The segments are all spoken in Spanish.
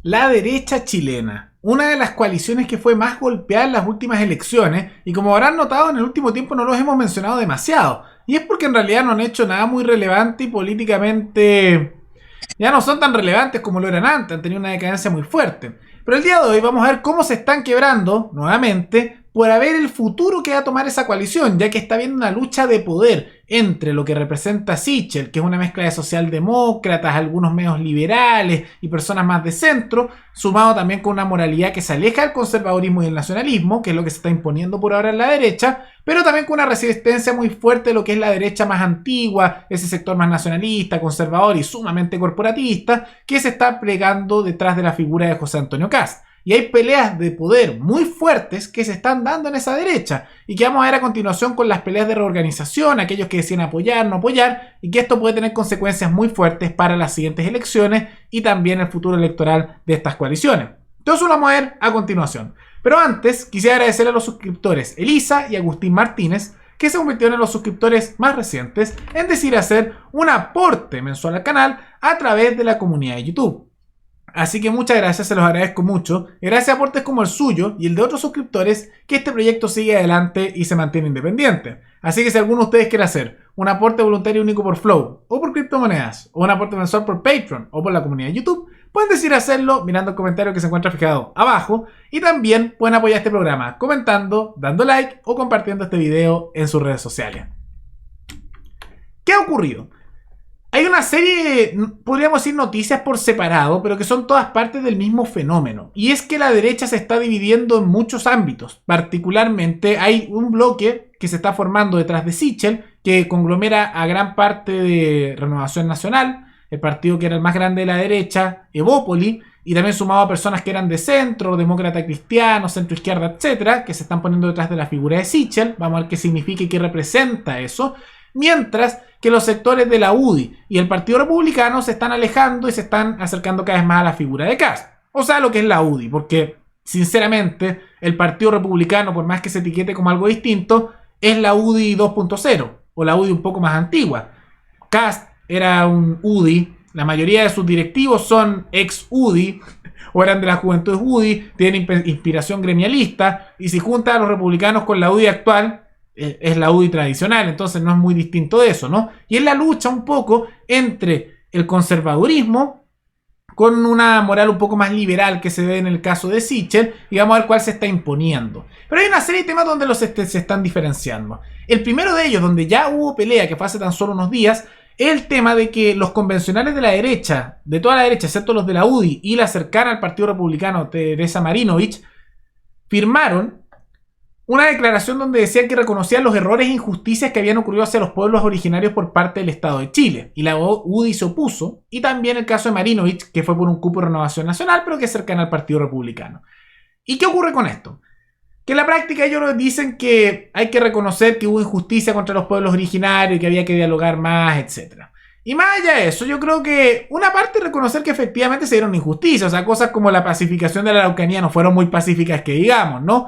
La derecha chilena, una de las coaliciones que fue más golpeada en las últimas elecciones, y como habrán notado en el último tiempo no los hemos mencionado demasiado, y es porque en realidad no han hecho nada muy relevante y políticamente ya no son tan relevantes como lo eran antes, han tenido una decadencia muy fuerte. Pero el día de hoy vamos a ver cómo se están quebrando nuevamente por ver el futuro que va a tomar esa coalición, ya que está habiendo una lucha de poder entre lo que representa Sichel, que es una mezcla de socialdemócratas, algunos medios liberales y personas más de centro, sumado también con una moralidad que se aleja del conservadurismo y del nacionalismo, que es lo que se está imponiendo por ahora en la derecha, pero también con una resistencia muy fuerte de lo que es la derecha más antigua, ese sector más nacionalista, conservador y sumamente corporativista, que se está plegando detrás de la figura de José Antonio Kast. Y hay peleas de poder muy fuertes que se están dando en esa derecha y que vamos a ver a continuación con las peleas de reorganización, aquellos que deciden apoyar, no apoyar, y que esto puede tener consecuencias muy fuertes para las siguientes elecciones y también el futuro electoral de estas coaliciones. Entonces lo vamos a ver a continuación. Pero antes quisiera agradecer a los suscriptores Elisa y Agustín Martínez, que se convirtieron en los suscriptores más recientes en decidir hacer un aporte mensual al canal a través de la comunidad de YouTube. Así que muchas gracias, se los agradezco mucho. Gracias a aportes como el suyo y el de otros suscriptores, que este proyecto sigue adelante y se mantiene independiente. Así que si alguno de ustedes quiere hacer un aporte voluntario único por Flow, o por criptomonedas, o un aporte mensual por Patreon, o por la comunidad de YouTube, pueden decidir hacerlo mirando el comentario que se encuentra fijado abajo. Y también pueden apoyar este programa comentando, dando like o compartiendo este video en sus redes sociales. ¿Qué ha ocurrido? Hay una serie, podríamos decir, noticias por separado, pero que son todas partes del mismo fenómeno. Y es que la derecha se está dividiendo en muchos ámbitos. Particularmente hay un bloque que se está formando detrás de Sichel, que conglomera a gran parte de Renovación Nacional, el partido que era el más grande de la derecha, Evópoli, y también sumado a personas que eran de centro, demócrata cristiano, centro izquierda, etcétera, que se están poniendo detrás de la figura de Sichel. Vamos a ver qué significa y qué representa eso. Mientras que los sectores de la UDI y el Partido Republicano se están alejando y se están acercando cada vez más a la figura de Kast. O sea, lo que es la UDI, porque sinceramente el Partido Republicano, por más que se etiquete como algo distinto, es la UDI 2.0 o la UDI un poco más antigua. Kast era un UDI, la mayoría de sus directivos son ex UDI o eran de la juventud UDI, tienen inspiración gremialista, y si juntan a los republicanos con la UDI actual, es la UDI tradicional, entonces no es muy distinto de eso, ¿no? Y es la lucha un poco entre el conservadurismo con una moral un poco más liberal que se ve en el caso de Sichel, y vamos a ver cuál se está imponiendo. Pero hay una serie de temas donde se están diferenciando. El primero de ellos, donde ya hubo pelea, que fue hace tan solo unos días, es el tema de que los convencionales de la derecha, de toda la derecha, excepto los de la UDI y la cercana al Partido Republicano, Teresa Marinovich, firmaron una declaración donde decían que reconocían los errores e injusticias que habían ocurrido hacia los pueblos originarios por parte del Estado de Chile. Y la UDI se opuso. Y también el caso de Marinovich, que fue por un cupo de Renovación Nacional, pero que es cercana al Partido Republicano. ¿Y qué ocurre con esto? Que en la práctica ellos dicen que hay que reconocer que hubo injusticia contra los pueblos originarios y que había que dialogar más, etc. Y más allá de eso, yo creo que una parte es reconocer que efectivamente se dieron injusticias. O sea, cosas como la pacificación de la Araucanía no fueron muy pacíficas que digamos, ¿no?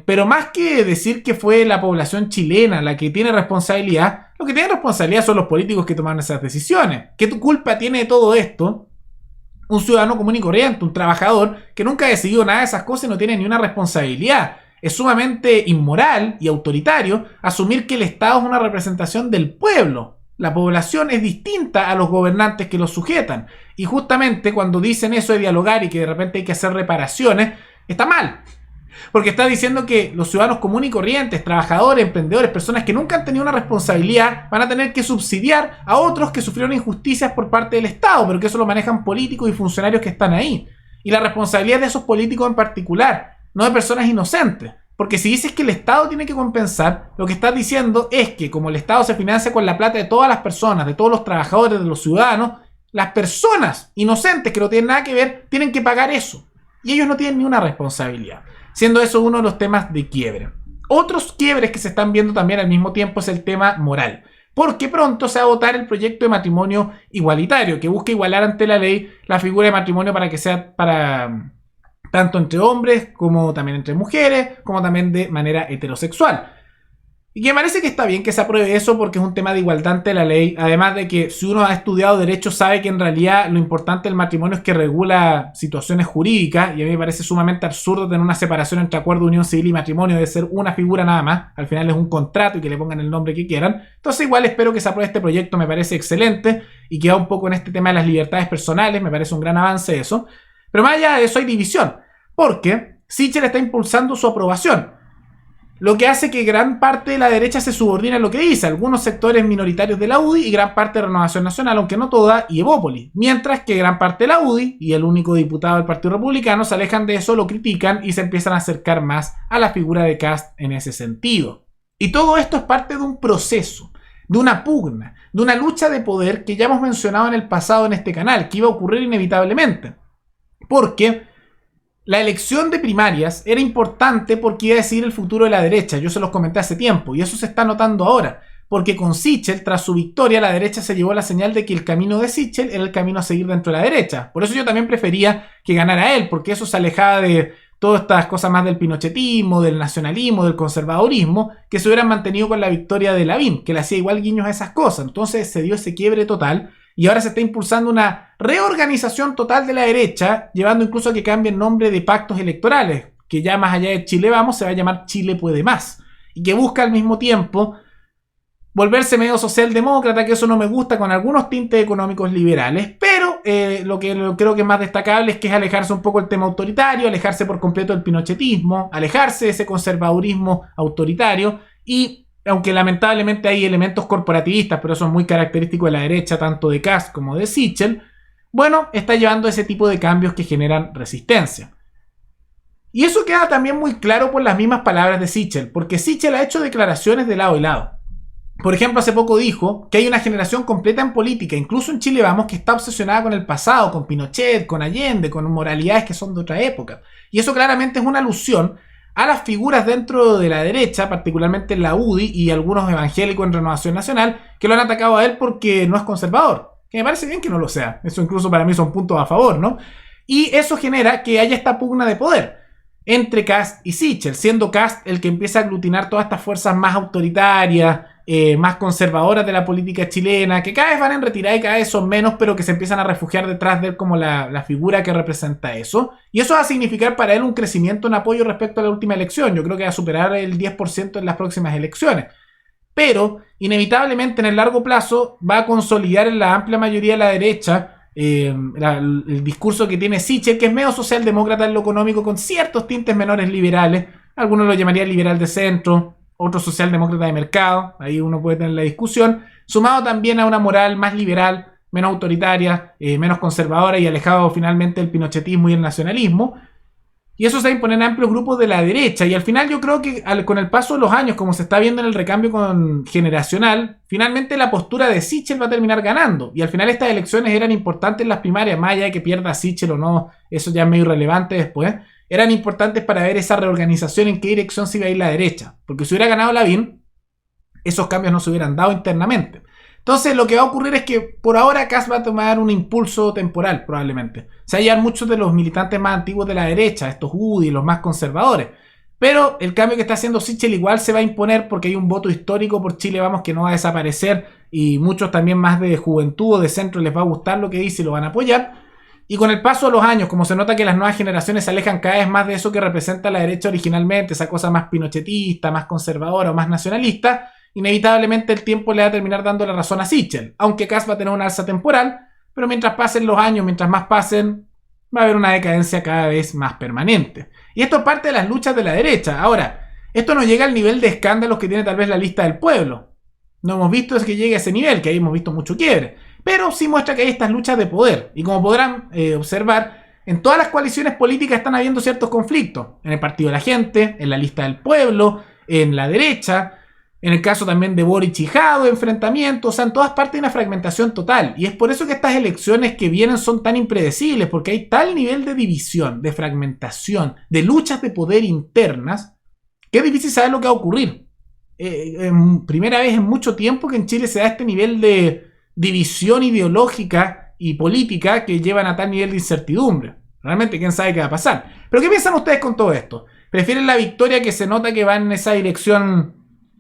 Pero más que decir que fue la población chilena la que tiene responsabilidad, lo que tiene responsabilidad son los políticos que tomaron esas decisiones. ¿Qué culpa tiene de todo esto un ciudadano común y corriente, un trabajador que nunca ha decidido nada de esas cosas y no tiene ni una responsabilidad? Es sumamente inmoral y autoritario asumir que el Estado es una representación del pueblo. La población es distinta a los gobernantes que los sujetan. Y justamente cuando dicen eso de dialogar y que de repente hay que hacer reparaciones, está mal. Porque está diciendo que los ciudadanos comunes y corrientes, trabajadores, emprendedores, personas que nunca han tenido una responsabilidad, van a tener que subsidiar a otros que sufrieron injusticias por parte del Estado, pero que eso lo manejan políticos y funcionarios que están ahí. Y la responsabilidad es de esos políticos en particular, no de personas inocentes. Porque si dices que el Estado tiene que compensar, lo que estás diciendo es que como el Estado se financia con la plata de todas las personas, de todos los trabajadores, de los ciudadanos, las personas inocentes que no tienen nada que ver, tienen que pagar eso. Y ellos no tienen ni una responsabilidad. Siendo eso uno de los temas de quiebre. Otros quiebres que se están viendo también al mismo tiempo es el tema moral. Porque pronto se va a votar el proyecto de matrimonio igualitario, que busca igualar ante la ley la figura de matrimonio para que sea para tanto entre hombres como también entre mujeres, como también de manera heterosexual. Y que me parece que está bien que se apruebe eso porque es un tema de igualdad ante la ley. Además de que si uno ha estudiado derecho sabe que en realidad lo importante del matrimonio es que regula situaciones jurídicas. Y a mí me parece sumamente absurdo tener una separación entre acuerdo, unión civil y matrimonio de ser una figura nada más. Al final es un contrato y que le pongan el nombre que quieran. Entonces igual espero que se apruebe este proyecto, me parece excelente. Y queda un poco en este tema de las libertades personales, me parece un gran avance eso. Pero más allá de eso hay división. Porque Sichel está impulsando su aprobación. Lo que hace que gran parte de la derecha se subordine a lo que dice algunos sectores minoritarios de la UDI y gran parte de Renovación Nacional, aunque no toda, y Evópolis. Mientras que gran parte de la UDI y el único diputado del Partido Republicano se alejan de eso, lo critican y se empiezan a acercar más a la figura de Kast en ese sentido. Y todo esto es parte de un proceso, de una pugna, de una lucha de poder que ya hemos mencionado en el pasado en este canal, que iba a ocurrir inevitablemente. Porque la elección de primarias era importante porque iba a decidir el futuro de la derecha. Yo se los comenté hace tiempo y eso se está notando ahora. Porque con Sichel, tras su victoria, la derecha se llevó la señal de que el camino de Sichel era el camino a seguir dentro de la derecha. Por eso yo también prefería que ganara él, porque eso se alejaba de todas estas cosas más del pinochetismo, del nacionalismo, del conservadurismo, que se hubieran mantenido con la victoria de Lavín, que le hacía igual guiños a esas cosas. Entonces se dio ese quiebre total. Y ahora se está impulsando una reorganización total de la derecha, llevando incluso a que cambie el nombre de pactos electorales, que ya más allá de Chile Vamos se va a llamar Chile Puede Más, y que busca al mismo tiempo volverse medio socialdemócrata, que eso no me gusta, con algunos tintes económicos liberales, pero lo que creo que es más destacable es que es alejarse un poco del tema autoritario, alejarse por completo del pinochetismo, alejarse de ese conservadurismo autoritario y... aunque lamentablemente hay elementos corporativistas, pero eso es muy característico de la derecha, tanto de Kast como de Sichel, bueno, está llevando ese tipo de cambios que generan resistencia. Y eso queda también muy claro por las mismas palabras de Sichel, porque Sichel ha hecho declaraciones de lado y lado. Por ejemplo, hace poco dijo que hay una generación completa en política, incluso en Chile Vamos, que está obsesionada con el pasado, con Pinochet, con Allende, con moralidades que son de otra época. Y eso claramente es una alusión a las figuras dentro de la derecha, particularmente en la UDI y algunos evangélicos en Renovación Nacional, que lo han atacado a él porque no es conservador. Que me parece bien que no lo sea. Eso incluso para mí son puntos a favor, ¿no? Y eso genera que haya esta pugna de poder entre Kast y Sichel, siendo Kast el que empieza a aglutinar todas estas fuerzas más autoritarias, más conservadoras de la política chilena, que cada vez van en retirada y cada vez son menos, pero que se empiezan a refugiar detrás de él como la figura que representa eso. Y eso va a significar para él un crecimiento en apoyo respecto a la última elección. Yo creo que va a superar el 10% en las próximas elecciones. Pero, inevitablemente, en el largo plazo, va a consolidar en la amplia mayoría de la derecha el discurso que tiene Sichel, que es medio socialdemócrata en lo económico, con ciertos tintes menores liberales. Algunos lo llamarían liberal de centro, otro socialdemócrata de mercado, ahí uno puede tener la discusión, sumado también a una moral más liberal, menos autoritaria, menos conservadora y alejado finalmente del pinochetismo y el nacionalismo. Y eso se va a imponer en amplios grupos de la derecha. Y al final yo creo que con el paso de los años, como se está viendo en el recambio generacional, finalmente la postura de Sichel va a terminar ganando. Y al final estas elecciones eran importantes en las primarias, más allá de que pierda Sichel o no, eso ya es medio irrelevante después. Eran importantes para ver esa reorganización, en qué dirección se iba a ir la derecha. Porque si hubiera ganado Lavín, esos cambios no se hubieran dado internamente. Entonces lo que va a ocurrir es que por ahora Kast va a tomar un impulso temporal probablemente. Se hallan muchos de los militantes más antiguos de la derecha, estos UDI, los más conservadores. Pero el cambio que está haciendo Sichel igual se va a imponer porque hay un voto histórico por Chile Vamos que no va a desaparecer. Y muchos también más de juventud o de centro les va a gustar lo que dice y lo van a apoyar. Y con el paso de los años, como se nota que las nuevas generaciones se alejan cada vez más de eso que representa la derecha originalmente, esa cosa más pinochetista, más conservadora o más nacionalista, inevitablemente el tiempo le va a terminar dando la razón a Sichel. Aunque Kast va a tener una alza temporal, pero mientras pasen los años, mientras más pasen, va a haber una decadencia cada vez más permanente. Y esto es parte de las luchas de la derecha. Ahora, esto no llega al nivel de escándalos que tiene tal vez la lista del pueblo. No hemos visto es que llegue a ese nivel, que ahí hemos visto mucho quiebre. Pero sí muestra que hay estas luchas de poder. Y como podrán observar, en todas las coaliciones políticas están habiendo ciertos conflictos. En el Partido de la Gente, en la lista del pueblo, en la derecha, en el caso también de Boric y Jado, enfrentamientos. O sea, en todas partes hay una fragmentación total. Y es por eso que estas elecciones que vienen son tan impredecibles, porque hay tal nivel de división, de fragmentación, de luchas de poder internas, que es difícil saber lo que va a ocurrir. Primera vez en mucho tiempo que en Chile se da este nivel de división ideológica y política que llevan a tal nivel de incertidumbre. Realmente, quién sabe qué va a pasar. Pero ¿qué piensan ustedes con todo esto? ¿Prefieren la victoria que se nota que va en esa dirección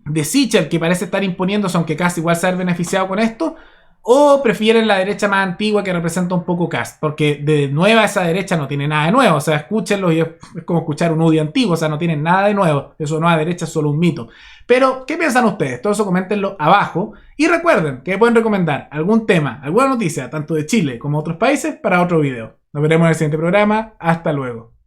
de Sichel, que parece estar imponiéndose, aunque casi igual se ha beneficiado con esto, o prefieren la derecha más antigua que representa un poco Kast, porque de nueva esa derecha no tiene nada de nuevo, o sea, escúchenlo y es como escuchar un UDI antiguo, o sea, no tienen nada de nuevo, eso nueva derecha es solo un mito. Pero, ¿qué piensan ustedes? Todo eso coméntenlo abajo y recuerden que pueden recomendar algún tema, alguna noticia, tanto de Chile como de otros países, para otro video. Nos veremos en el siguiente programa, hasta luego.